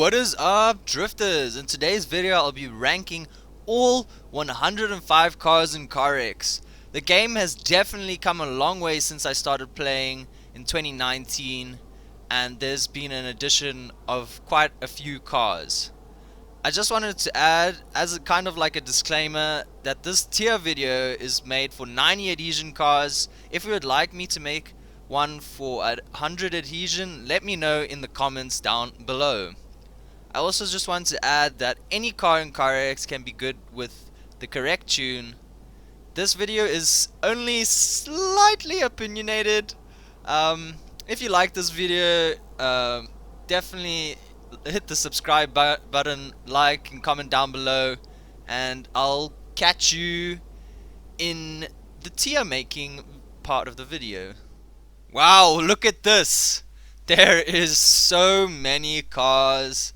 What is up, drifters? In today's video I'll be ranking all 105 cars in CarX. The game has definitely come a long way since I started playing in 2019, and there's been an addition of quite a few cars. I just wanted to add, as a kind of like a disclaimer, that this tier video is made for 90 adhesion cars. If you would like me to make one for 100 adhesion, let me know in the comments down below. I also just want to add that any car in CarX can be good with the correct tune. This video is only slightly opinionated. If you like this video, definitely hit the subscribe button, like and comment down below, and I'll catch you in the tier making part of the video. Wow, look at this! There is so many cars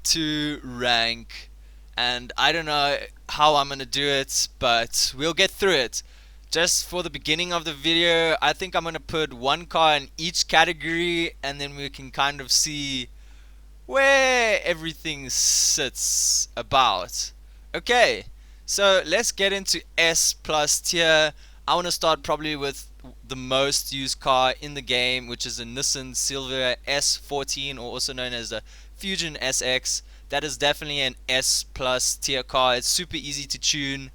to rank, and I don't know how I'm gonna do it, but we'll get through it. Just for the beginning of the video, I think I'm gonna put one car in each category, and then we can kind of see where everything sits about. Okay, so let's get into S plus tier. I want to start probably with the most used car in the game, which is a Nissan Silvia S14, or also known as the Fusion SX. That is definitely an S plus tier car. It's super easy to tune.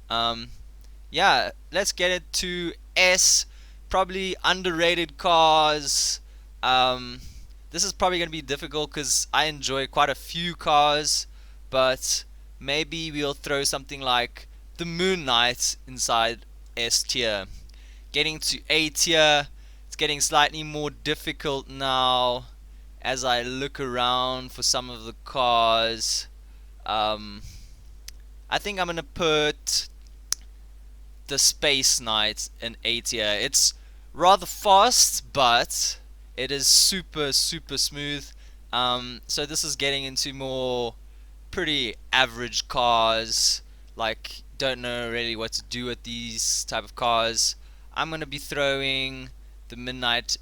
Yeah, let's get it to S. Probably underrated cars. This is probably going to be difficult because I enjoy quite a few cars, but maybe we'll throw something like the Moon Knight inside S tier. Getting to A tier, it's getting slightly more difficult now as I look around for some of the cars. I think I'm going to put the Space Knight in A tier. It's rather fast, but it is super smooth. So this is getting into more pretty average cars, like don't know really what to do with these type of cars. I'm gonna be throwing the Midnight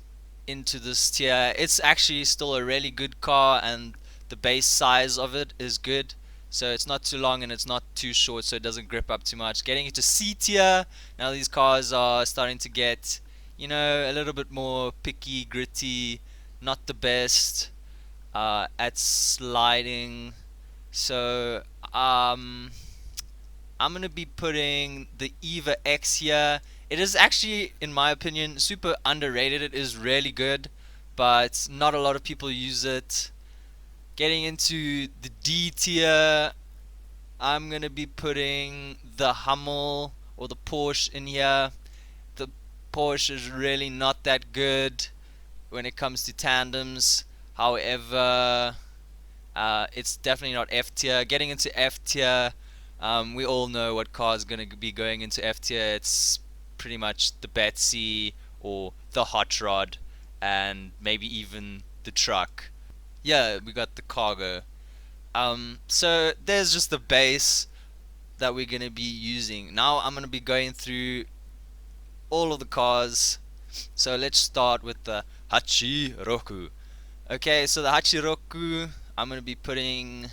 into this tier. It's actually still a really good car, and the base size of it is good, so it's not too long and it's not too short, so it doesn't grip up too much. Getting into C tier, now these cars are starting to get, you know, a little bit more picky, gritty, not the best at sliding. So I'm gonna be putting the Eva X here. It is actually, in my opinion, super underrated. It is really good, but not a lot of people use it. Getting into the D tier, I'm gonna be putting the Hummel or the Porsche in here. The Porsche is really not that good when it comes to tandems. However, it's definitely not F tier. Getting into F tier, we all know what car is going to be going into F tier. It's pretty much the Betsy or the Hot Rod, and maybe even the truck. Yeah, we got the cargo. So there's just the base that we're going to be using. Now I'm going to be going through all of the cars. So let's start with the Hachiroku. Okay, so the Hachiroku I'm going to be putting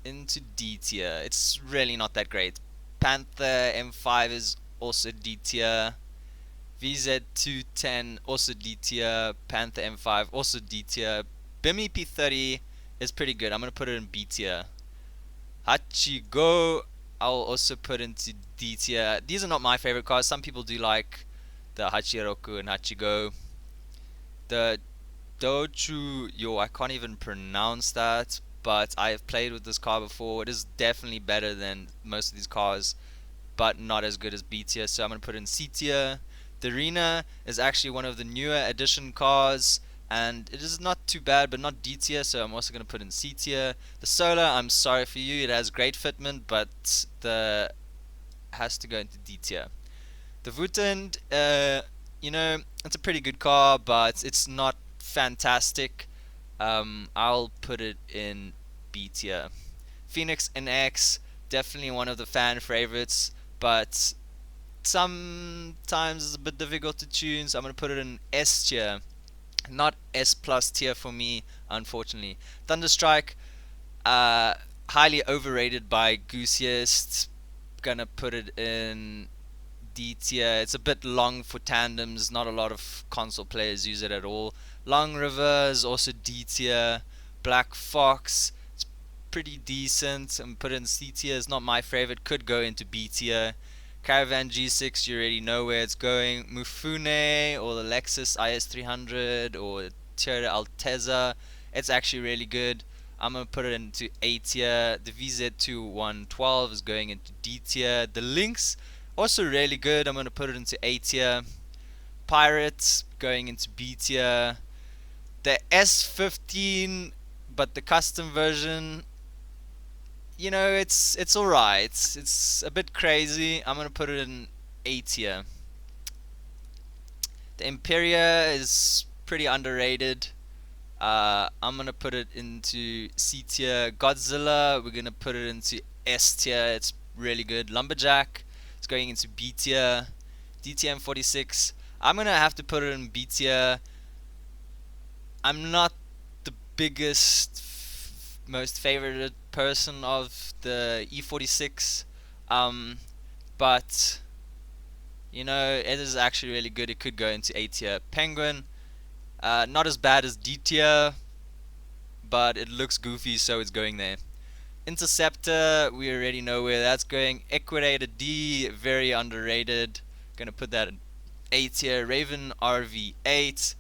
into D tier. It's really not that great. Panther M5 is also D tier. VZ210 also D tier. Panther M5 also D tier. BIM EP30 is pretty good. I'm going to put it in B tier. Hachigo I'll also put into D tier. These are not my favorite cars. Some people do like the Hachiroku and Hachigo. The Dochu, I can't even pronounce that, but I have played with this car before. It is definitely better than most of these cars, but not as good as B tier, so I'm going to put it in C tier. The Arena is actually one of the newer edition cars, and it is not too bad, but not D tier, so I'm also going to put in C tier. The Solar, I'm sorry for you, it has great fitment, but the has to go into D tier. The Wutend, you know, it's a pretty good car, but it's not fantastic. I'll put it in B tier. Phoenix NX, definitely one of the fan favorites, but sometimes it's a bit difficult to tune, so I'm going to put it in S tier. Not S plus tier for me. unfortunately. Thunderstrike, uh, highly overrated by Goosiest. Gonna put it in D tier. It's a bit long for tandems. Not a lot of console players use it at all. Long River is also D tier. Black Fox, it's pretty decent. I'm put it in C tier. It's not my favorite. Could go into B tier. Caravan G6, you already know where it's going. Mufune or the Lexus IS300 or Toyota Altezza, it's actually really good. I'm gonna put it into A tier. The VZ2112 is going into D tier. The Lynx, also really good. I'm gonna put it into A tier. Pirates going into B tier. The S15, but the custom version, you know, it's alright. It's a bit crazy. I'm gonna put it in A tier. The Imperia is pretty underrated. I'm gonna put it into C tier. Godzilla, we're gonna put it into S tier. It's really good. Lumberjack, it's going into B tier. DTM 46, I'm gonna have to put it in B tier. I'm not the biggest, most favorite person of the E46, but you know, it is actually really good. It could go into A tier. Penguin, not as bad as D tier, but it looks goofy, so it's going there. Interceptor, we already know where that's going. Equator D, very underrated. Gonna put that in A tier. Raven RV8,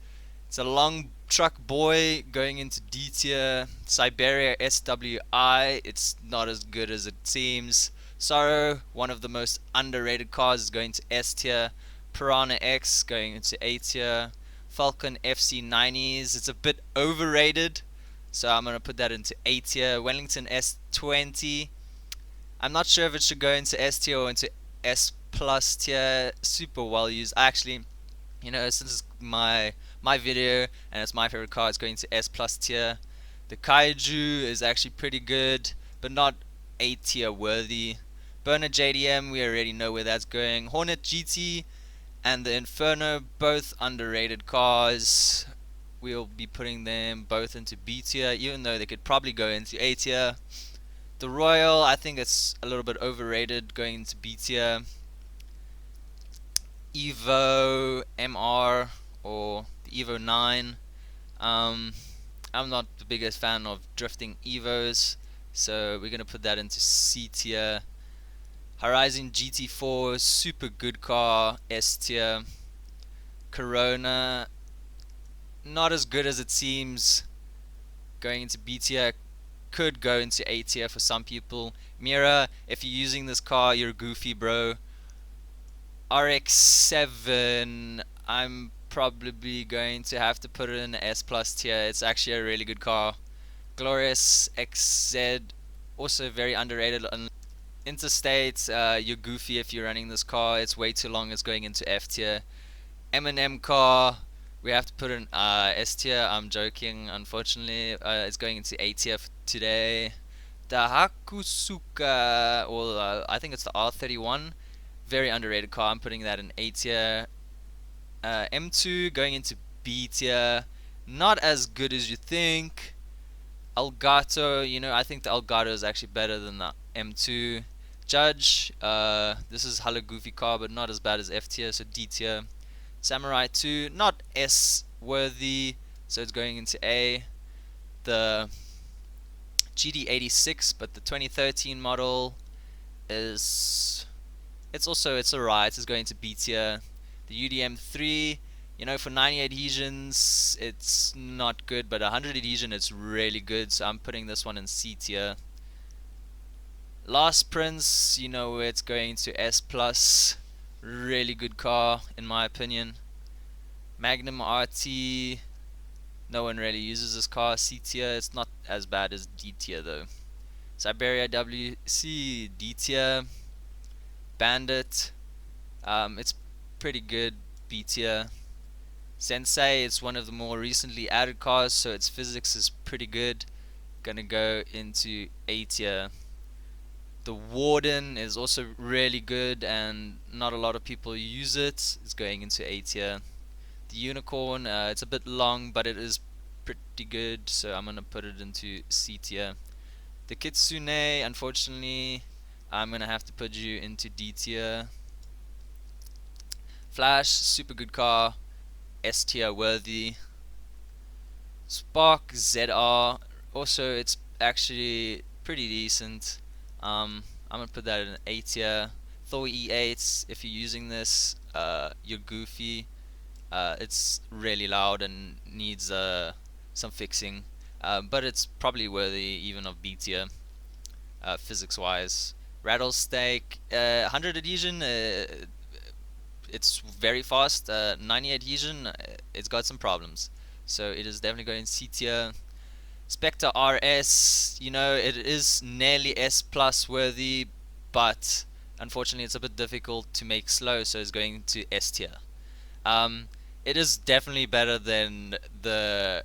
it's a long truck boy going into D tier. Siberia SWI, it's not as good as it seems. Sorrow, one of the most underrated cars, is going to S tier. Piranha X going into A tier. Falcon FC90s, it's a bit overrated, so I'm gonna put that into A tier. Wellington S20, I'm not sure if it should go into S tier or into S plus tier. Super well used. Actually, you know, since it's my video and it's my favorite car, it's going to S plus tier. The Kaiju is actually pretty good, but not A tier worthy. Burner JDM, we already know where that's going. Hornet GT and the Inferno, both underrated cars. We'll be putting them both into B tier, even though they could probably go into A tier. The Royal, I think it's a little bit overrated, going into B tier. Evo MR or the Evo 9. I'm not the biggest fan of drifting Evos, so we're gonna put that into C tier. Horizon GT4, super good car, S tier. Corona, not as good as it seems, going into B tier. Could go into A tier for some people. Mira, if you're using this car, you're goofy, bro. RX-7, I'm probably going to have to put it in the S plus tier. It's actually a really good car. Glorious XZ, also very underrated. Interstate, you're goofy if you're running this car. It's way too long. It's going into F tier. M&M car, we have to put in S tier. I'm joking, unfortunately. It's going into A tier for today. The Hakusuka, or I think it's the R31, very underrated car. I'm putting that in A tier. M2 going into B tier. Not as good as you think. Elgato, you know, I think the Elgato is actually better than the M2. Judge, this is hella goofy car, but not as bad as F tier, so D tier. Samurai 2, not S worthy, so it's going into A. The GD86, but the 2013 model is, it's alright. It's going to B tier. The UDM3, you know, for 90 adhesions, it's not good, but 100 adhesion, it's really good. So I'm putting this one in C tier. Last Prince, you know, it's going to S plus. Really good car, in my opinion. Magnum RT, no one really uses this car. C tier, it's not as bad as D tier though. Siberia WC, D tier. Bandit, it's pretty good, B tier. Sensei, it's one of the more recently added cars, so its physics is pretty good. Gonna go into A tier. The Warden is also really good and not a lot of people use it. It's going into A tier. The Unicorn, it's a bit long, but it is pretty good, so I'm gonna put it into C tier. The Kitsune, unfortunately, I'm gonna have to put you into D tier. Flash, super good car, S tier worthy. Spark ZR, also it's actually pretty decent. I'm gonna put that in an A tier. Thor E8, if you're using this, you're goofy. It's really loud and needs some fixing, but it's probably worthy even of B tier, physics wise. Rattlesnake, 100 adhesion, it's very fast. 90 adhesion, it's got some problems, so it is definitely going C tier. Spectre RS, you know, it is nearly S plus worthy, but unfortunately it's a bit difficult to make slow, so it's going to S tier. It is definitely better than the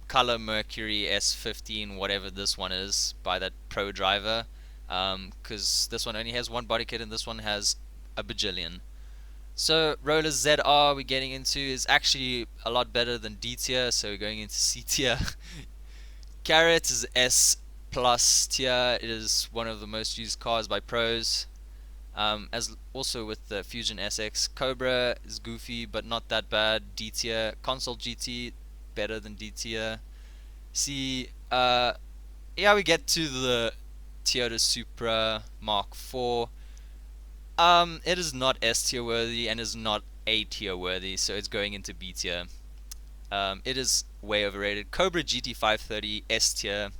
Color Mercury S15, whatever this one is, by that Pro driver, because this one only has one body kit and this one has a bajillion. So Roller ZR we're getting into is actually a lot better than D tier, so we're going into C tier. Carrot is S plus tier. It is one of the most used cars by pros. As also with the Fusion SX. Cobra is goofy but not that bad. D tier. Console GT better than D tier. See, yeah, we get to the Toyota Supra Mark IV. It is not S tier worthy and is not A tier worthy, so it's going into B tier. It is way overrated. Cobra GT 530 S tier.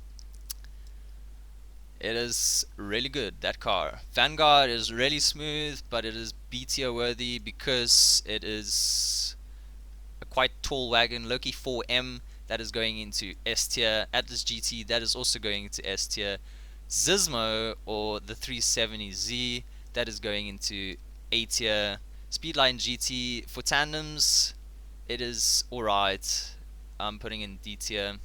It is really good, that car. Vanguard is really smooth, but it is B tier worthy because it is a quite tall wagon. Loki 4M, that is going into S tier. Atlas GT, that is also going into S tier. Zismo, or the 370Z, that is going into A tier. Speedline GT, for tandems, it is alright. I'm putting in D tier.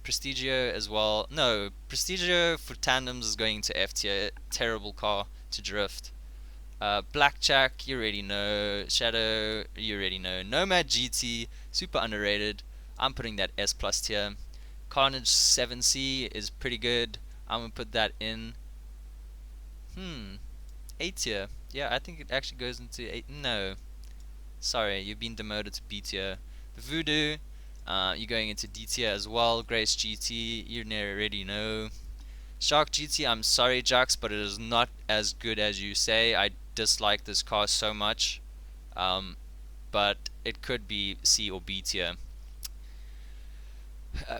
Prestigio as well. No, Prestigio for tandems is going to F tier. Terrible car to drift. Blackjack, you already know. Shadow, you already know. Nomad GT, super underrated. I'm putting that S plus tier. Carnage 7C is pretty good. I'm gonna put that in. A tier. Yeah, I think it actually goes into A. No, sorry, you've been demoted to B tier. The Voodoo, you're going into D tier as well. Grace GT, you already know. Shark GT, I'm sorry, Jax, but it is not as good as you say. I dislike this car so much, but it could be C or B tier.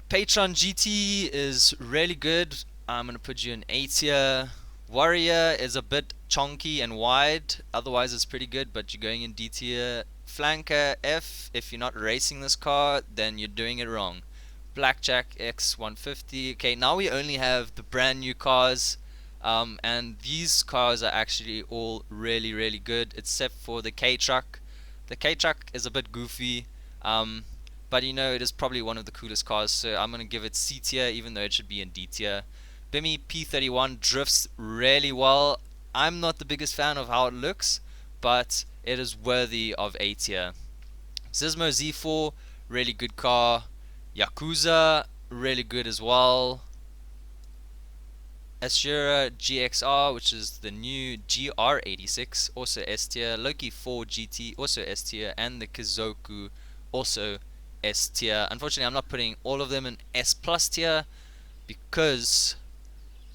Patron GT is really good. I'm gonna put you in A tier. Warrior is a bit chonky and wide, otherwise it's pretty good, but you're going in D tier. Flanker F, if you're not racing this car, then you're doing it wrong. Blackjack X150. Okay, now we only have the brand new cars, and these cars are actually all really, really good, except for the K-Truck. The K-Truck is a bit goofy, but you know, it is probably one of the coolest cars, so I'm gonna give it C tier, even though it should be in D tier. Bimmy P31 drifts really well. I'm not the biggest fan of how it looks, but it is worthy of A tier. Zismo Z4, really good car. Yakuza, really good as well. Ashura GXR, which is the new GR86, also S tier. Loki 4 GT, also S tier. And the Kizoku, also S tier. Unfortunately, I'm not putting all of them in S plus tier because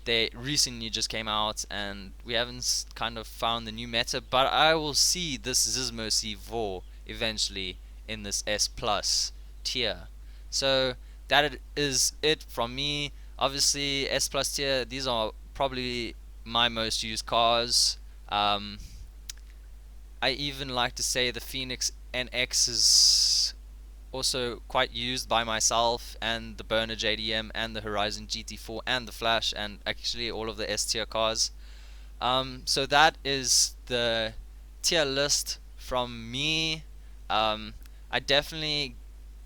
they recently just came out and we haven't kind of found the new meta, but I will see this Zismo C4 eventually in this S plus tier. So that is it from me. Obviously S plus tier, these are probably my most used cars. I even like to say the Phoenix NX is also quite used by myself, and the Burner JDM and the Horizon GT4 and the Flash, and actually all of the S tier cars. So that is the tier list from me. I definitely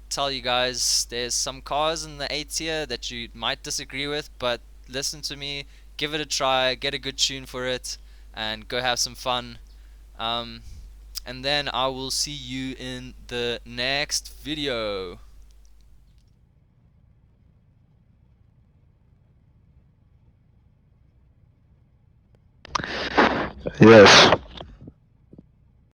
tell you guys there's some cars in the A tier that you might disagree with, but listen to me, give it a try, get a good tune for it, and go have some fun. And then I will see you in the next video. Yes.